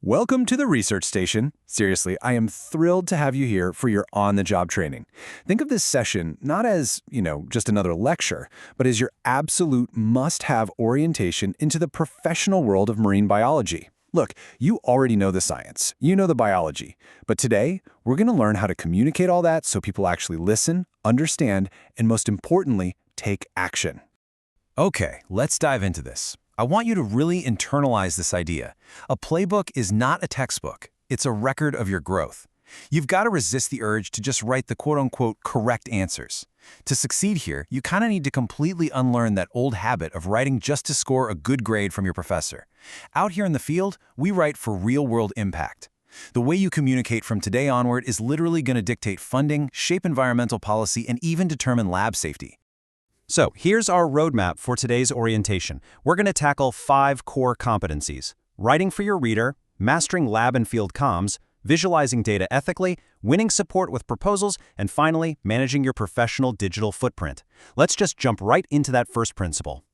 Welcome to the Research Station. Seriously, I am thrilled to have you here for your on-the-job training. Think of this session not as, just another lecture, but as your absolute must-have orientation into the professional world of marine biology. Look, you already know the science, you know the biology, but today we're going to learn how to communicate all that so people actually listen, understand, and most importantly, take action. Okay, let's dive into this. I want you to really internalize this idea. A playbook is not a textbook. It's a record of your growth. You've got to resist the urge to just write the quote-unquote correct answers. To succeed here, you kind of need to completely unlearn that old habit of writing just to score a good grade from your professor. Out here in the field, we write for real-world impact. The way you communicate from today onward is literally going to dictate funding, shape environmental policy, and even determine lab safety. So here's our roadmap for today's orientation. We're going to tackle 5 core competencies: writing for your reader, mastering lab and field comms, visualizing data ethically, winning support with proposals, and finally, managing your professional digital footprint. Let's just jump right into that first principle.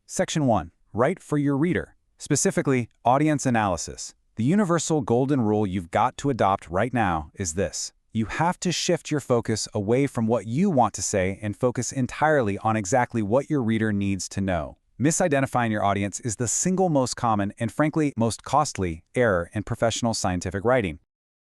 Section 1. Write for your reader. Specifically, audience analysis. The universal golden rule you've got to adopt right now is this. You have to shift your focus away from what you want to say and focus entirely on exactly what your reader needs to know. Misidentifying your audience is the single most common and frankly most costly error in professional scientific writing.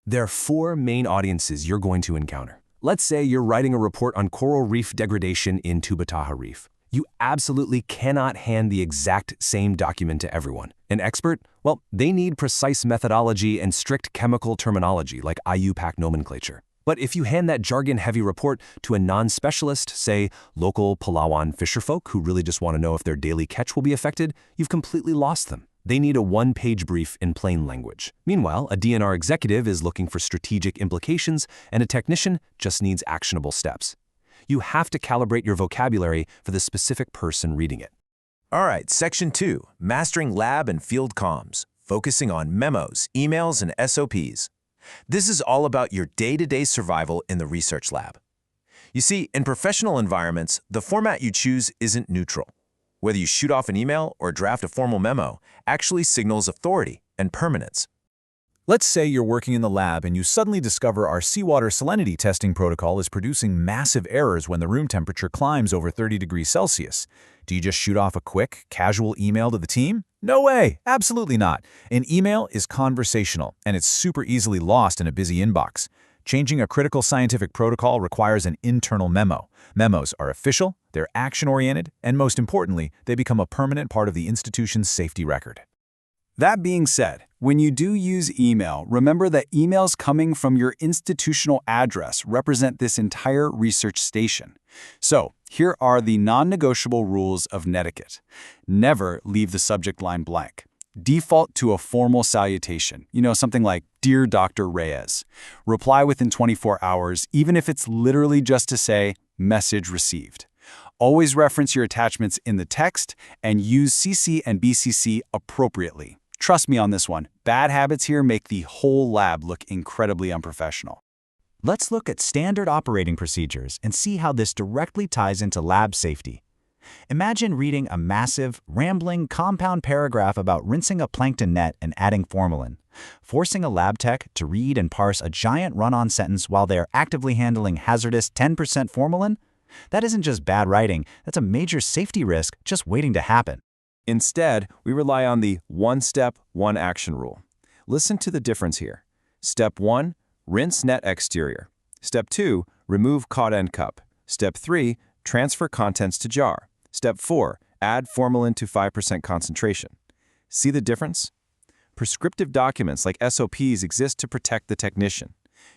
There are 4 main audiences you're going to encounter. Let's say you're writing a report on coral reef degradation in Tubataha Reef. You absolutely cannot hand the exact same document to everyone. An expert? Well, they need precise methodology and strict chemical terminology like IUPAC nomenclature. But if you hand that jargon-heavy report to a non-specialist, say local Palawan fisherfolk who really just want to know if their daily catch will be affected, you've completely lost them. They need a one-page brief in plain language. Meanwhile, a DNR executive is looking for strategic implications, and a technician just needs actionable steps. You have to calibrate your vocabulary for the specific person reading it. All right, Section 2, Mastering Lab and Field Comms, focusing on memos, emails, and SOPs. This is all about your day-to-day survival in the research lab. You see, in professional environments, the format you choose isn't neutral. Whether you shoot off an email or draft a formal memo actually signals authority and permanence. Let's say you're working in the lab and you suddenly discover our seawater salinity testing protocol is producing massive errors when the room temperature climbs over 30 degrees Celsius. Do you just shoot off a quick, casual email to the team? No way! Absolutely not. An email is conversational, and it's super easily lost in a busy inbox. Changing a critical scientific protocol requires an internal memo. Memos are official, they're action-oriented, and most importantly, they become a permanent part of the institution's safety record. That being said, when you do use email, remember that emails coming from your institutional address represent this entire research station. So, here are the non-negotiable rules of netiquette. Never leave the subject line blank. Default to a formal salutation, something like, "Dear Dr. Reyes." Reply within 24 hours, even if it's literally just to say, "Message received." Always reference your attachments in the text and use CC and BCC appropriately. Trust me on this one, bad habits here make the whole lab look incredibly unprofessional. Let's look at standard operating procedures and see how this directly ties into lab safety. Imagine reading a massive, rambling, compound paragraph about rinsing a plankton net and adding formalin. Forcing a lab tech to read and parse a giant run-on sentence while they are actively handling hazardous 10% formalin? That isn't just bad writing, that's a major safety risk just waiting to happen. Instead, we rely on the one-step, one-action rule. Listen to the difference here. Step 1, rinse net exterior. Step 2, remove caught end cup. Step 3, transfer contents to jar. Step 4, add formalin to 5% concentration. See the difference? Prescriptive documents like SOPs exist to protect the technician.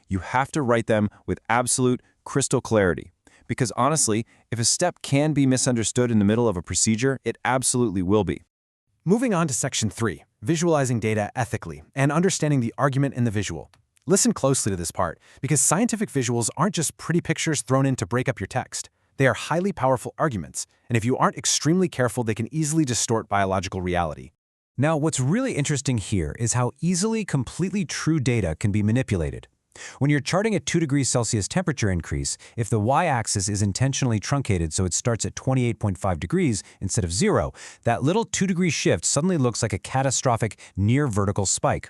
You have to write them with absolute crystal clarity. Because honestly, if a step can be misunderstood in the middle of a procedure, it absolutely will be. Moving on to Section 3, Visualizing Data Ethically and Understanding the Argument in the Visual. Listen closely to this part, because scientific visuals aren't just pretty pictures thrown in to break up your text. They are highly powerful arguments, and if you aren't extremely careful, they can easily distort biological reality. Now, what's really interesting here is how easily completely true data can be manipulated. When you're charting a 2 degrees Celsius temperature increase, if the y-axis is intentionally truncated so it starts at 28.5 degrees instead of 0, that little 2-degree shift suddenly looks like a catastrophic near-vertical spike.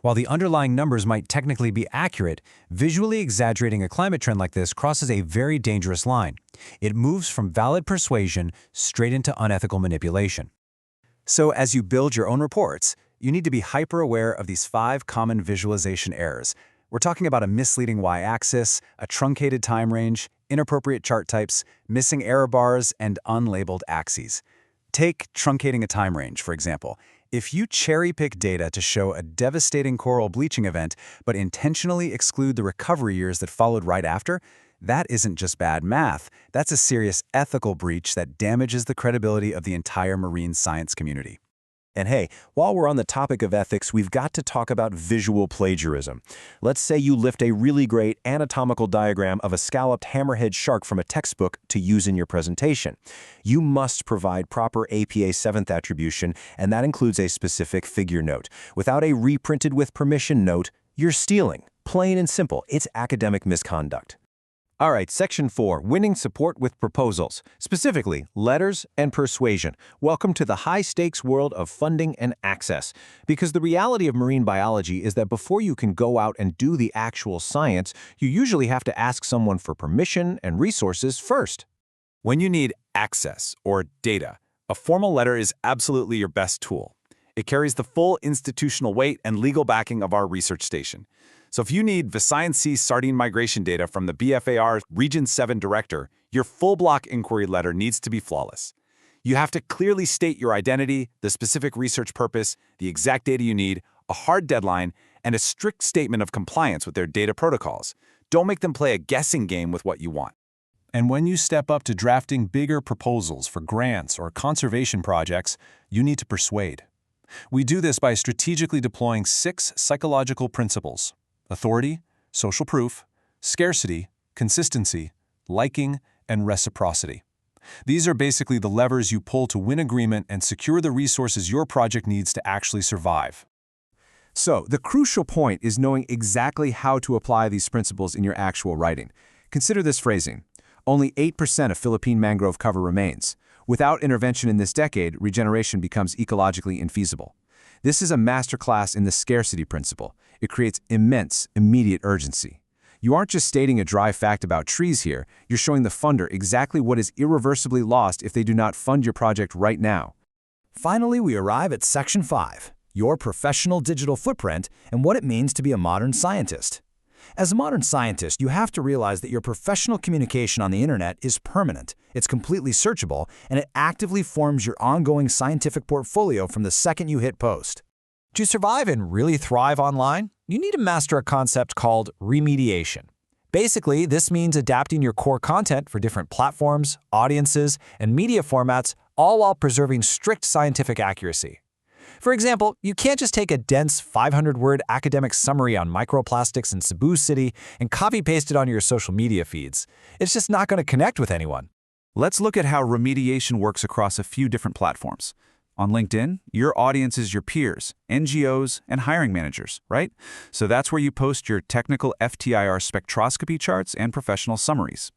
While the underlying numbers might technically be accurate, visually exaggerating a climate trend like this crosses a very dangerous line. It moves from valid persuasion straight into unethical manipulation. So as you build your own reports, you need to be hyper-aware of these 5 common visualization errors. We're talking about a misleading y-axis, a truncated time range, inappropriate chart types, missing error bars, and unlabeled axes. Take truncating a time range, for example. If you cherry-pick data to show a devastating coral bleaching event, but intentionally exclude the recovery years that followed right after, that isn't just bad math. That's a serious ethical breach that damages the credibility of the entire marine science community. And hey, while we're on the topic of ethics, we've got to talk about visual plagiarism. Let's say you lift a really great anatomical diagram of a scalloped hammerhead shark from a textbook to use in your presentation. You must provide proper APA 7th attribution, and that includes a specific figure note. Without a reprinted with permission note, you're stealing. Plain and simple, it's academic misconduct. All right, Section 4, Winning Support with Proposals, specifically letters and persuasion. Welcome to the high-stakes world of funding and access. Because the reality of marine biology is that before you can go out and do the actual science, you usually have to ask someone for permission and resources first. When you need access or data, a formal letter is absolutely your best tool. It carries the full institutional weight and legal backing of our research station. So if you need Viscion Sea sardine migration data from the BFAR Region 7 director, your full-block inquiry letter needs to be flawless. You have to clearly state your identity, the specific research purpose, the exact data you need, a hard deadline, and a strict statement of compliance with their data protocols. Don't make them play a guessing game with what you want. And when you step up to drafting bigger proposals for grants or conservation projects, you need to persuade. We do this by strategically deploying 6 psychological principles: authority, social proof, scarcity, consistency, liking, and reciprocity. These are basically the levers you pull to win agreement and secure the resources your project needs to actually survive. So, the crucial point is knowing exactly how to apply these principles in your actual writing. Consider this phrasing: only 8% of Philippine mangrove cover remains. Without intervention in this decade, regeneration becomes ecologically infeasible. This is a masterclass in the scarcity principle. It creates immense, immediate urgency. You aren't just stating a dry fact about trees here, you're showing the funder exactly what is irreversibly lost if they do not fund your project right now. Finally, we arrive at Section 5, your professional digital footprint and what it means to be a modern scientist. As a modern scientist, you have to realize that your professional communication on the internet is permanent, it's completely searchable, and it actively forms your ongoing scientific portfolio from the second you hit post. To survive and really thrive online, you need to master a concept called remediation. Basically, this means adapting your core content for different platforms, audiences, and media formats, all while preserving strict scientific accuracy. For example, you can't just take a dense 500-word academic summary on microplastics in Cebu City and copy-paste it on your social media feeds. It's just not going to connect with anyone. Let's look at how remediation works across a few different platforms. On LinkedIn, your audience is your peers, NGOs, and hiring managers, right? So that's where you post your technical FTIR spectroscopy charts and professional summaries.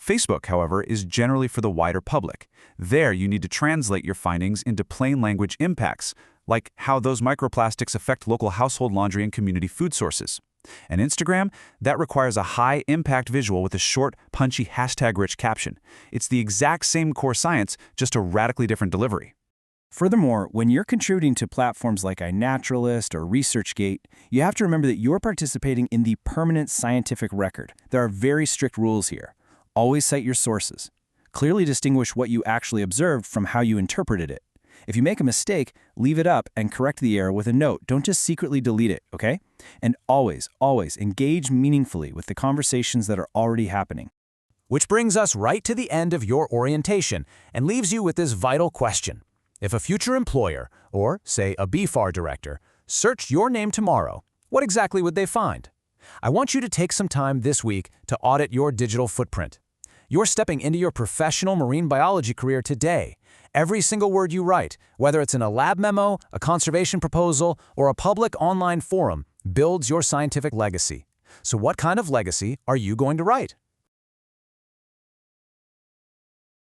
Facebook, however, is generally for the wider public. There, you need to translate your findings into plain language impacts, like how those microplastics affect local household laundry and community food sources. And Instagram, that requires a high-impact visual with a short, punchy, hashtag-rich caption. It's the exact same core science, just a radically different delivery. Furthermore, when you're contributing to platforms like iNaturalist or ResearchGate, you have to remember that you're participating in the permanent scientific record. There are very strict rules here. Always cite your sources. Clearly distinguish what you actually observed from how you interpreted it. If you make a mistake, leave it up and correct the error with a note. Don't just secretly delete it, okay? And always, always engage meaningfully with the conversations that are already happening. Which brings us right to the end of your orientation and leaves you with this vital question. If a future employer, or say a BFAR director, searched your name tomorrow, what exactly would they find? I want you to take some time this week to audit your digital footprint. You're stepping into your professional marine biology career today. Every single word you write, whether it's in a lab memo, a conservation proposal, or a public online forum, builds your scientific legacy. So what kind of legacy are you going to write?